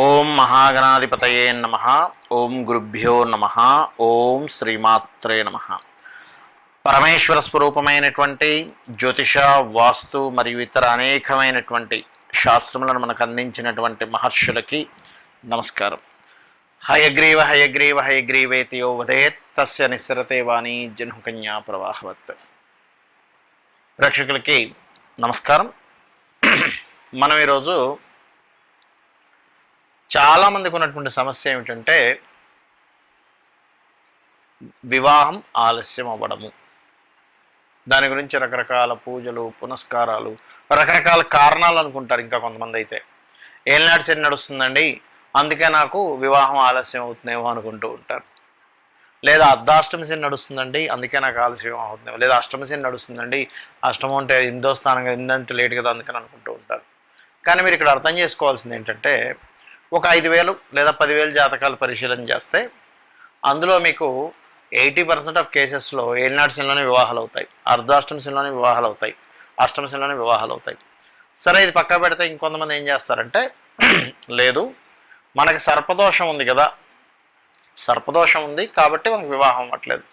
ఓం మహాగణాధిపతయే నమః. ఓం గురుభ్యో నమః. ఓం శ్రీమాత్రే నమః. పరమేశ్వర స్వరూపమైనటువంటి జ్యోతిష, వాస్తు మరియు ఇతర అనేకమైనటువంటి శాస్త్రములను మనకు అందించినటువంటి మహర్షులకి నమస్కారం. హయగ్రీవ హయగ్రీవ హయగ్రీవేతి యో వదేత్ తస్య నిస్సరతే వాణి జన్హుకన్యా ప్రవాహవత్. ప్రేక్షకులకి నమస్కారం. మనం ఈరోజు చాలామందికి ఉన్నటువంటి సమస్య ఏమిటంటే వివాహం ఆలస్యం అవ్వడము. దాని గురించి రకరకాల పూజలు, పునస్కారాలు, రకరకాల కారణాలు అనుకుంటారు. ఇంకా కొంతమంది అయితే ఏళ్ళనాటి శని నడుస్తుందండి, అందుకే నాకు వివాహం ఆలస్యం అవుతుందేమో అనుకుంటూ ఉంటారు. లేదా అర్ధాష్టమి శని నడుస్తుందండి, అందుకే నాకు ఆలస్యం అవుతుందేమో. లేదా అష్టమి శని నడుస్తుందండి, అష్టమం అంటే ఇందో స్థానంగా ఇందంటే లేట్ కదా అందుకని అనుకుంటూ ఉంటారు. కానీ మీరు ఇక్కడ అర్థం చేసుకోవాల్సింది ఏంటంటే, ఒక 5,000 లేదా 10,000 జాతకాలు పరిశీలన చేస్తే అందులో మీకు 80% ఆఫ్ కేసెస్లో ఏళ్ళనాటి శనిలోనే వివాహాలు అవుతాయి, అర్ధాష్టమి శనిలోనే వివాహాలు అవుతాయి, అష్టమి శనిలోనే వివాహాలు అవుతాయి. సరే, ఇది పక్క పెడితే ఇంకొంతమంది ఏం చేస్తారంటే, లేదు మనకి సర్పదోషం ఉంది కదా, సర్పదోషం ఉంది కాబట్టి మనకు వివాహం అవ్వట్లేదు,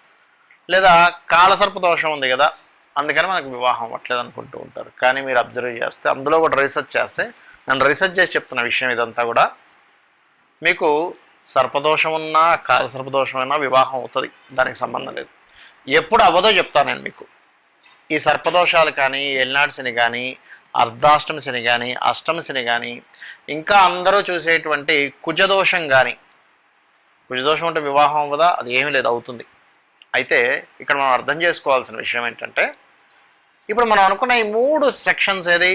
లేదా కాలసర్పదోషం ఉంది కదా అందుకని మనకు వివాహం అవ్వట్లేదు అనుకుంటూ ఉంటారు. కానీ మీరు అబ్జర్వ్ చేస్తే, అందులో కూడా రీసెర్చ్ చేస్తే, నేను రీసెర్చ్ చేసి చెప్తున్న విషయం ఇదంతా కూడా, మీకు సర్పదోషం ఉన్నా కాలసర్పదోషమైనా వివాహం అవుతుంది, దానికి సంబంధం లేదు. ఎప్పుడు అవ్వదో చెప్తాను నేను మీకు. ఈ సర్పదోషాలు కానీ, ఏళ్ళనాటి శని కానీ, అర్ధాష్టమి శని కానీ, అష్టమి శని కానీ, ఇంకా అందరూ చూసేటువంటి కుజదోషం కానీ, కుజదోషం అంటే వివాహం అవ్వదా? అది ఏమీ లేదు, అవుతుంది. అయితే ఇక్కడ మనం అర్థం చేసుకోవాల్సిన విషయం ఏంటంటే, ఇప్పుడు మనం అనుకున్న ఈ 3 సెక్షన్స్ ఏది,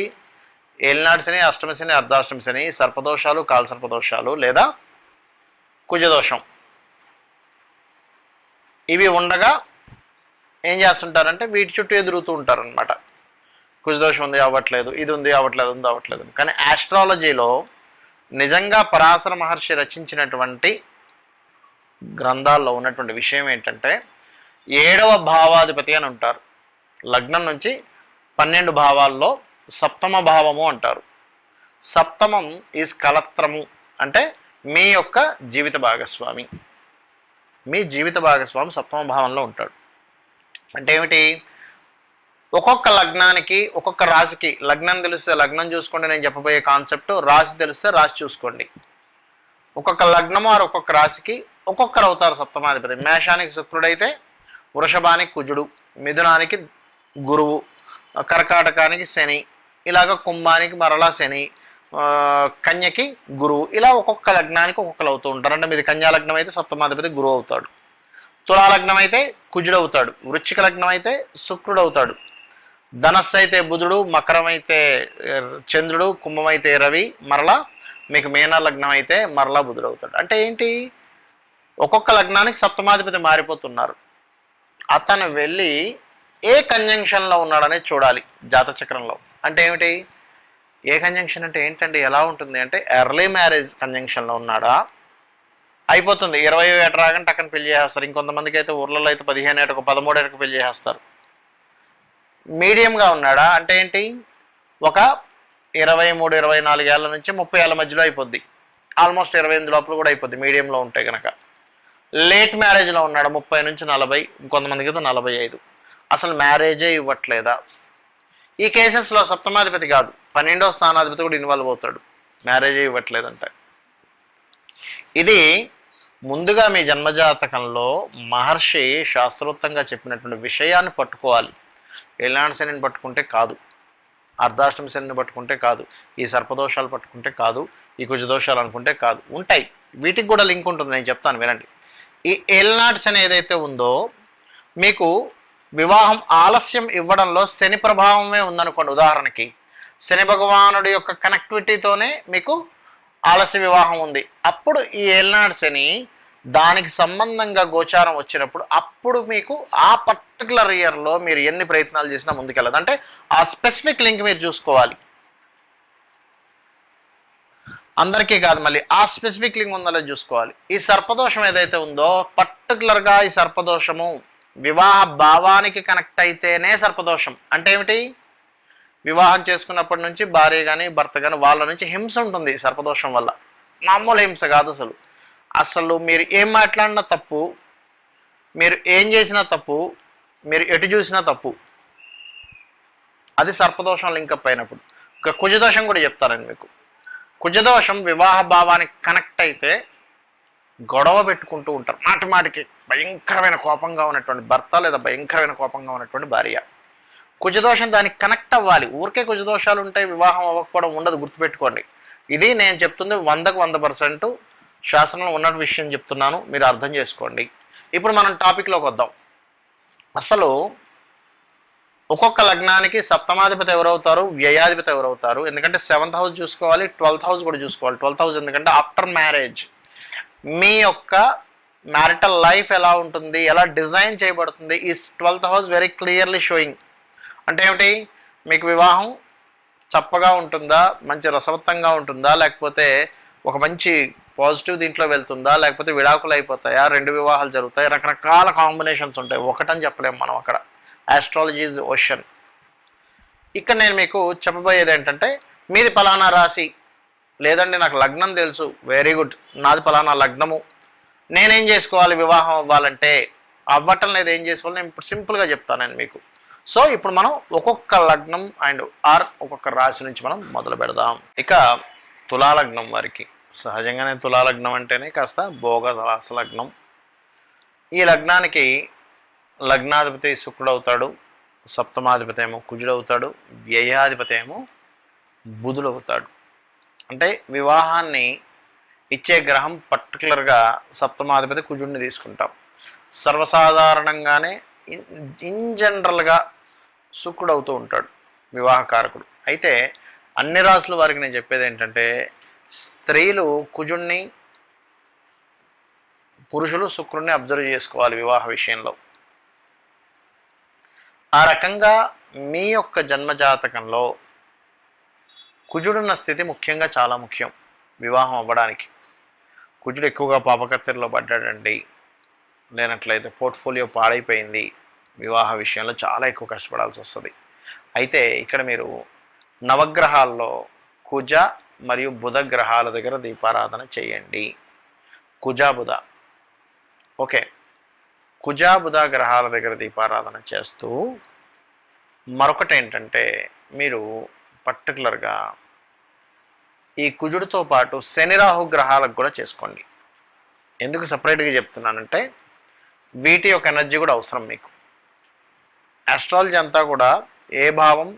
ఏళ్ళనాటి శని, అష్టమి శని, అర్ధాష్టమి శని, సర్పదోషాలు, కాలసర్పదోషాలు లేదా కుజదోషం, ఇవి ఉండగా ఏం చేస్తుంటారంటే వీటి చుట్టూ ఎదురుతూ ఉంటారనమాట. కుజదోషం ఉంది అవ్వట్లేదు, ఇది ఉంది అవ్వట్లేదు, ఉంది అవ్వట్లేదు. కానీ ఆస్ట్రాలజీలో నిజంగా పరాశర మహర్షి రచించినటువంటి గ్రంథాల్లో ఉన్నటువంటి విషయం ఏంటంటే, 7వ భావాధిపతి అని ఉంటారు. లగ్నం నుంచి 12 భావాల్లో సప్తమ భావము అంటారు. సప్తమం ఈజ్ కలత్రము, అంటే మీ యొక్క జీవిత భాగస్వామి. మీ జీవిత భాగస్వామి సప్తమ భావంలో ఉంటాడు. అంటే ఏమిటి, ఒక్కొక్క లగ్నానికి, ఒక్కొక్క రాశికి, లగ్నం తెలిస్తే లగ్నం చూసుకోండి, నేను చెప్పబోయే కాన్సెప్ట్, రాశి తెలిస్తే రాశి చూసుకోండి. ఒక్కొక్క లగ్నము ఆరు ఒక్కొక్క రాశికి ఒక్కొక్కరు అవుతారు సప్తమాధిపతి. మేషానికి శుక్రుడైతే, వృషభానికి కుజుడు, మిథునానికి గురువు, కర్కాటకానికి శని, ఇలాగ కుంభానికి మరలా శని, కన్యకి గురువు, ఇలా ఒక్కొక్క లగ్నానికి ఒక్కొక్కరు అవుతూ ఉంటారు. అంటే మీది కన్యా లగ్నం అయితే సప్తమాధిపతి గురువు అవుతాడు, తులా లగ్నం అయితే కుజుడు అవుతాడు, వృశ్చిక లగ్నం అయితే శుక్రుడు అవుతాడు, ధనస్సు అయితే బుధుడు, మకరం అయితే చంద్రుడు, కుంభం అయితే రవి, మరలా మీకు మీన లగ్నం అయితే మరలా బుధుడు అవుతాడు. అంటే ఏంటి, ఒక్కొక్క లగ్నానికి సప్తమాధిపతి మారిపోతున్నారు. అతను వెళ్ళి ఏ కంజంక్షన్లో ఉన్నాడనేది చూడాలి జాతచక్రంలో. అంటే ఏమిటి, ఏ కంజంక్షన్ అంటే ఏంటండి, ఎలా ఉంటుంది అంటే, ఎర్లీ మ్యారేజ్ కంజంక్షన్లో ఉన్నాడా, అయిపోతుంది 20 ఏట రాగానే టక్కన పెళ్లి చేస్తారు. ఇంకొంతమందికి అయితే ఊర్లలో అయితే 15 ఏటకు 13 ఏటకు పెళ్లి చేస్తారు. మీడియంగా ఉన్నాడా అంటే ఏంటి, ఒక 23, 24 ఏళ్ళ నుంచి 30 ఏళ్ళ మధ్యలో అయిపోద్ది, ఆల్మోస్ట్ 28 లోపల కూడా అయిపోద్ది మీడియంలో ఉంటే కనుక. లేట్ మ్యారేజ్లో ఉన్నాడు 30 నుంచి 40, ఇంకొంతమందికి అయితే 45, అసలు మ్యారేజే ఇవ్వట్లేదా. ఈ కేసెస్లో సప్తమాధిపతి కాదు, 12వ స్థానాధిపతి కూడా ఇన్వాల్వ్ అవుతాడు, మ్యారేజే ఇవ్వట్లేదంటే. ఇది ముందుగా మీ జన్మజాతకంలో మహర్షి శాస్త్రోక్తంగా చెప్పినటువంటి విషయాన్ని పట్టుకోవాలి. ఏళ్ళనాటి శనిని పట్టుకుంటే కాదు, అర్ధాష్టమి శనిని పట్టుకుంటే కాదు, ఈ సర్పదోషాలు పట్టుకుంటే కాదు, ఈ కుజదోషాలు అనుకుంటే కాదు. ఉంటాయి, వీటికి కూడా లింక్ ఉంటుంది, నేను చెప్తాను వినండి. ఈ ఏళ్ళనాటి శని ఏదైతే ఉందో, మీకు వివాహం ఆలస్యం ఇవ్వడంలో శని ప్రభావమే ఉందనుకోండి. ఉదాహరణకి శని భగవానుడి యొక్క కనెక్టివిటీతోనే మీకు ఆలస్య వివాహం ఉంది. అప్పుడు ఈ ఏళ్ళనాటి శని దానికి సంబంధంగా గోచారం వచ్చినప్పుడు, అప్పుడు మీకు ఆ పర్టికులర్ ఇయర్లో మీరు ఎన్ని ప్రయత్నాలు చేసినా ముందుకెళ్ళదు. అంటే ఆ స్పెసిఫిక్ లింక్ మీరు చూసుకోవాలి. అందరికీ కాదు, మళ్ళీ ఆ స్పెసిఫిక్ లింక్ ఉందో చూసుకోవాలి. ఈ సర్పదోషం ఏదైతే ఉందో, పర్టికులర్గా ఈ సర్పదోషము వివాహ భావానికి కనెక్ట్ అయితేనే సర్పదోషం. అంటే ఏమిటి, వివాహం చేసుకున్నప్పటి నుంచి భార్య కానీ భర్త కానీ వాళ్ళ నుంచి హింస ఉంటుంది సర్పదోషం వల్ల. మామూలు హింస కాదు అసలు. అసలు మీరు ఏం మాట్లాడినా తప్పు, మీరు ఏం చేసినా తప్పు, మీరు ఎటు చూసినా తప్పు. అది సర్పదోషం లింకప్ అయినప్పుడు. ఇక కుజదోషం కూడా చెప్తారండి మీకు. కుజదోషం వివాహ భావానికి కనెక్ట్ అయితే గొడవ పెట్టుకుంటూ ఉంటారు మాటి మాటికి. భయంకరమైన కోపంగా ఉన్నటువంటి భర్త లేదా భయంకరమైన కోపంగా ఉన్నటువంటి భార్య. కుజదోషం దానికి కనెక్ట్ అవ్వాలి. ఊరికే కుజదోషాలు ఉంటాయి, వివాహం అవ్వకపోవడం ఉండదు, గుర్తుపెట్టుకోండి. ఇది నేను చెప్తుంది 100కు 100% శాస్త్రంలో ఉన్న విషయం చెప్తున్నాను, మీరు అర్థం చేసుకోండి. ఇప్పుడు మనం టాపిక్లోకి వద్దాం. అసలు ఒక్కొక్క లగ్నానికి సప్తమాధిపతి ఎవరవుతారు, వ్యయాధిపతి ఎవరవుతారు? ఎందుకంటే 7th హౌస్ చూసుకోవాలి, 12th హౌస్ కూడా చూసుకోవాలి. 12th హౌస్ ఎందుకంటే ఆఫ్టర్ మ్యారేజ్ మీ యొక్క మ్యారిటల్ లైఫ్ ఎలా ఉంటుంది, ఎలా డిజైన్ చేయబడుతుంది. ఈ 12th house very clearly sowing. అంటే ఏమిటి, మీకు వివాహం చప్పగా ఉంటుందా, మంచి రసవత్తంగా ఉంటుందా, లేకపోతే ఒక మంచి పాజిటివ్ దీంట్లో వెళ్తుందా, లేకపోతే విడాకులు అయిపోతాయా, 2 వివాహాలు జరుగుతాయి, రకరకాల కాంబినేషన్స్ ఉంటాయి. ఒకటని చెప్పలేము మనం అక్కడ. Astrology is ocean. ఇక్కడ నేను మీకు చెప్పబోయేది ఏంటంటే, మీది ఫలానా రాశి, లేదండి నాకు లగ్నం తెలుసు, వెరీ గుడ్, నాది ఫలానా లగ్నము, నేనేం చేసుకోవాలి వివాహం అవ్వాలంటే? అవ్వటం లేదు, ఏం చేసుకోవాలి నేను ఇప్పుడు సింపుల్గా చెప్తాను నేను మీకు. సో ఇప్పుడు మనం ఒక్కొక్క లగ్నం అండ్ ఒక్కొక్క రాశి నుంచి మనం మొదలు పెడదాం. ఇక తులాలగ్నం వారికి సహజంగానే తులాలగ్నం అంటేనే కాస్త భోగ రాశి లగ్నం. ఈ లగ్నానికి లగ్నాధిపతి శుక్రుడు అవుతాడు, సప్తమాధిపతి ఏమో కుజుడు అవుతాడు, వ్యయాధిపతి ఏమో బుధుడు అవుతాడు. అంటే వివాహాన్ని ఇచ్చే గ్రహం పర్టికులర్గా సప్తమాధిపతి కుజుడిని తీసుకుంటాం. సర్వసాధారణంగానే ఇన్ జనరల్గా శుక్రుడు అవుతూ ఉంటాడు వివాహకారకుడు. అయితే అన్ని రాసుల వారికి నేను చెప్పేది ఏంటంటే, స్త్రీలు కుజుడిని, పురుషులు శుక్రుడిని అబ్జర్వ్ చేసుకోవాలి వివాహ విషయంలో. ఆ రకంగా మీ యొక్క జన్మజాతకంలో కుజుడున్న స్థితి ముఖ్యంగా చాలా ముఖ్యం వివాహం అవ్వడానికి. కుజుడు ఎక్కువగా పాపకత్తెరలో పడ్డాడండి, లేనట్లయితే పోర్ట్ఫోలియో పాడైపోయింది, వివాహ విషయంలో చాలా ఎక్కువ కష్టపడాల్సి వస్తుంది. అయితే ఇక్కడ మీరు నవగ్రహాల్లో కుజ మరియు బుధ గ్రహాల దగ్గర దీపారాధన చేయండి. కుజ బుధ, ఓకే, కుజ బుధ గ్రహాల దగ్గర దీపారాధన చేస్తూ, మరొకటి ఏంటంటే మీరు పర్టికులర్గా ఈ కుజుడితో పాటు శని రాహు గ్రహాలకు కూడా చేసుకోండి. ఎందుకు సపరేట్గా చెప్తున్నానంటే, వీటి యొక్క ఎనర్జీ కూడా అవసరం మీకు. ఆస్ట్రాలజీ అంతా కూడా ఏ భావం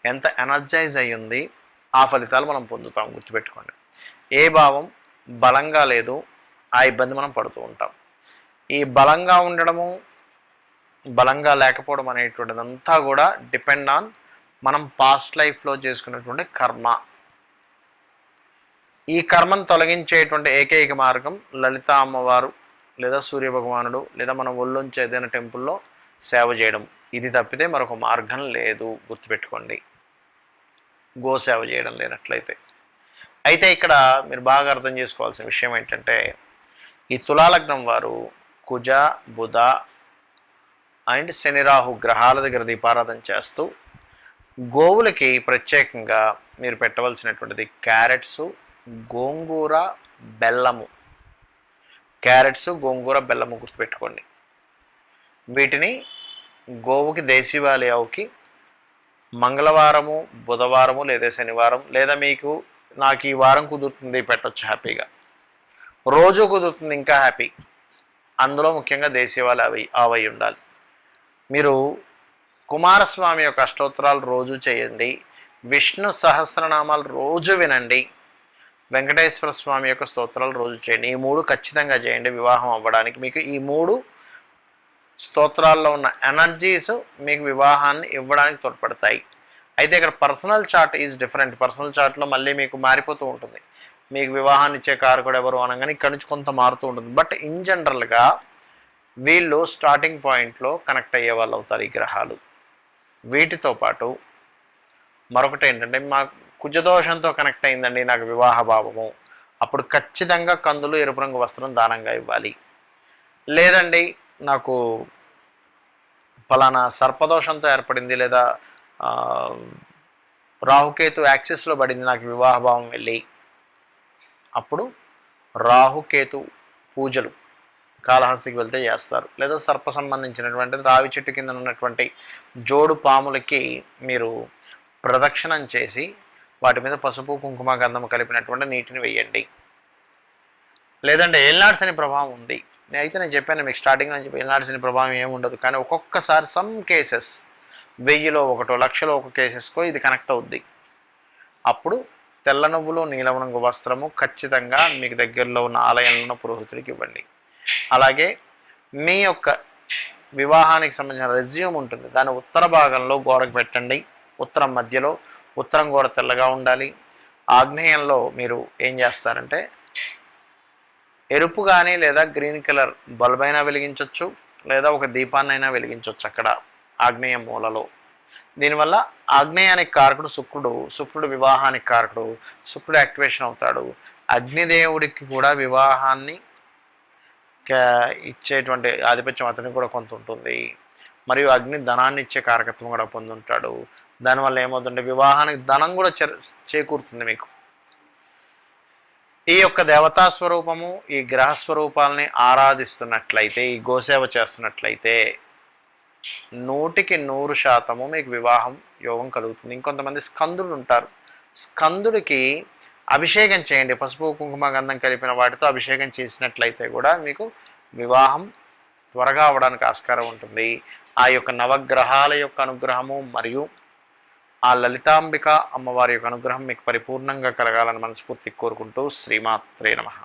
ఎంత ఎనర్జైజ్ అయ్యింది ఆ ఫలితాలు మనం పొందుతాం, గుర్తుపెట్టుకోండి. ఏ భావం బలంగా లేదు ఆ ఇబ్బంది మనం పడుతూ ఉంటాం. ఈ బలంగా ఉండడము, బలంగా లేకపోవడం అనేటువంటిదంతా కూడా డిపెండ్ ఆన్ మనం పాస్ట్ లైఫ్లో చేసుకున్నటువంటి కర్మ. ఈ కర్మను తొలగించేటువంటి ఏకైక మార్గం లలిత అమ్మవారు లేదా సూర్యభగవానుడు లేదా మన ఒళ్ళొంచి ఏదైనా టెంపుల్లో సేవ చేయడం. ఇది తప్పితే మరొక మార్గం లేదు, గుర్తుపెట్టుకోండి, గోసేవ చేయడం లేనట్లయితే. అయితే ఇక్కడ మీరు బాగా అర్థం చేసుకోవాల్సిన విషయం ఏంటంటే, ఈ తులాలగ్నం వారు కుజ బుధ అండ్ శని రాహు గ్రహాల దగ్గర దీపారాధన చేస్తూ, గోవులకి ప్రత్యేకంగా మీరు పెట్టవలసినటువంటిది క్యారెట్స్, గోంగూర, బెల్లము. క్యారెట్స్, గోంగూర, బెల్లము గుర్తుపెట్టుకోండి. వీటిని గోవుకి, దేశీవాలి ఆవుకి మంగళవారము, బుధవారము లేదా శనివారం, లేదా మీకు నాకు ఈ వారం కుదురుతుంది పెట్టొచ్చు హ్యాపీగా, రోజు కుదురుతుంది ఇంకా హ్యాపీ. అందులో ముఖ్యంగా దేశీవాలి ఆవై ఉండాలి. మీరు కుమారస్వామి యొక్క అష్టోత్తరాలు రోజు చేయండి, విష్ణు సహస్రనామాలు రోజు వినండి, వెంకటేశ్వర స్వామి యొక్క స్తోత్రాలు రోజు చేయండి. ఈ 3 ఖచ్చితంగా చేయండి వివాహం అవ్వడానికి. మీకు ఈ 3 స్తోత్రాల్లో ఉన్న ఎనర్జీస్ మీకు వివాహాన్ని ఇవ్వడానికి తోడ్పడతాయి. అయితే ఇక్కడ personal chart is different. Personal చార్ట్లో మళ్ళీ మీకు మారిపోతూ ఉంటుంది. మీకు వివాహాన్ని ఇచ్చే కారకుడు ఎవరు అనగానే ఇక్కడ నుంచి కొంత మారుతూ ఉంటుంది. బట్ ఇన్ జనరల్గా వీళ్ళు స్టార్టింగ్ పాయింట్లో కనెక్ట్ అయ్యే వాళ్ళు అవుతారు ఈ గ్రహాలు. వీటితో పాటు మరొకటి ఏంటంటే, మా కుజదోషంతో కనెక్ట్ అయిందండి నాకు వివాహ భావము, అప్పుడు ఖచ్చితంగా కందులు, ఎరుపు రంగు వస్త్రం దానంగా ఇవ్వాలి. లేదండి నాకు ఫలానా సర్పదోషంతో ఏర్పడింది, లేదా రాహుకేతు యాక్సిస్లో పడింది నాకు వివాహ భావం వెళ్ళి, అప్పుడు రాహుకేతు పూజలు కాళహస్తికి వెళ్తే చేస్తారు. లేదా సర్ప సంబంధించినటువంటిది రావి చెట్టు కింద ఉన్నటువంటి జోడు పాములకి మీరు ప్రదక్షిణం చేసి వాటి మీద పసుపు కుంకుమ గంధము కలిపినటువంటి నీటిని వేయండి. లేదంటే ఏలినాడు శని ప్రభావం ఉంది, నేను చెప్పాను మీకు స్టార్టింగ్ నుంచి ఏలినాడు శని ప్రభావం ఏమి ఉండదు. కానీ ఒక్కొక్కసారి సమ్ కేసెస్ 1000లో ఒకటో, 1,00,000లో ఒక కేసెస్కో ఇది కనెక్ట్ అవుద్ది. అప్పుడు తెల్ల నువ్వులు నీలం రంగు వస్త్రము ఖచ్చితంగా మీకు దగ్గరలో ఉన్న ఆలయంలో ఉన్న పురోహితుడికి ఇవ్వండి. అలాగే మీ యొక్క వివాహానికి సంబంధించిన రెజ్యూమ్ ఉంటుంది, దాని ఉత్తర భాగంలో గోడకు పెట్టండి. ఉత్తరం మధ్యలో, ఉత్తరం గోడ తెల్లగా ఉండాలి. ఆగ్నేయంలో మీరు ఏం చేస్తారంటే ఎరుపు కానీ లేదా గ్రీన్ కలర్ బల్బ్ అయినా వెలిగించవచ్చు, లేదా ఒక దీపాన్నైనా వెలిగించవచ్చు అక్కడ ఆగ్నేయ మూలలో. దీనివల్ల ఆగ్నేయానికి కారకుడు శుక్రుడు వివాహానికి కారకుడు, శుక్రుడు యాక్టివేషన్ అవుతాడు. అగ్నిదేవుడికి కూడా వివాహాన్ని ఇచ్చేటువంటి ఆధిపత్యం అతనికి కూడా కొంత ఉంటుంది. మరియు అగ్ని ధనాన్ని ఇచ్చే కారకత్వం కూడా పొందుంటాడు. దానివల్ల ఏమవుతుంటే వివాహానికి ధనం కూడా చేకూరుతుంది మీకు. ఈ యొక్క దేవతా స్వరూపము, ఈ గ్రహ స్వరూపాలని ఆరాధిస్తున్నట్లయితే, ఈ గోసేవ చేస్తున్నట్లయితే 100% మీకు వివాహం యోగం కలుగుతుంది. ఇంకొంతమంది స్కందుడు ఉంటారు, స్కందుడికి అభిషేకం చేయండి. పసుపు కుంకుమ గంధం కలిపిన వాటితో అభిషేకం చేసినట్లయితే కూడా మీకు వివాహం త్వరగా అవడానికి ఆస్కారం ఉంటుంది. ఆ యొక్క నవగ్రహాల యొక్క అనుగ్రహము మరియు ఆ లలితాంబిక అమ్మవారి యొక్క అనుగ్రహం మీకు పరిపూర్ణంగా కలగాలని మనస్ఫూర్తి కోరుకుంటూ శ్రీమాత్రే నమః.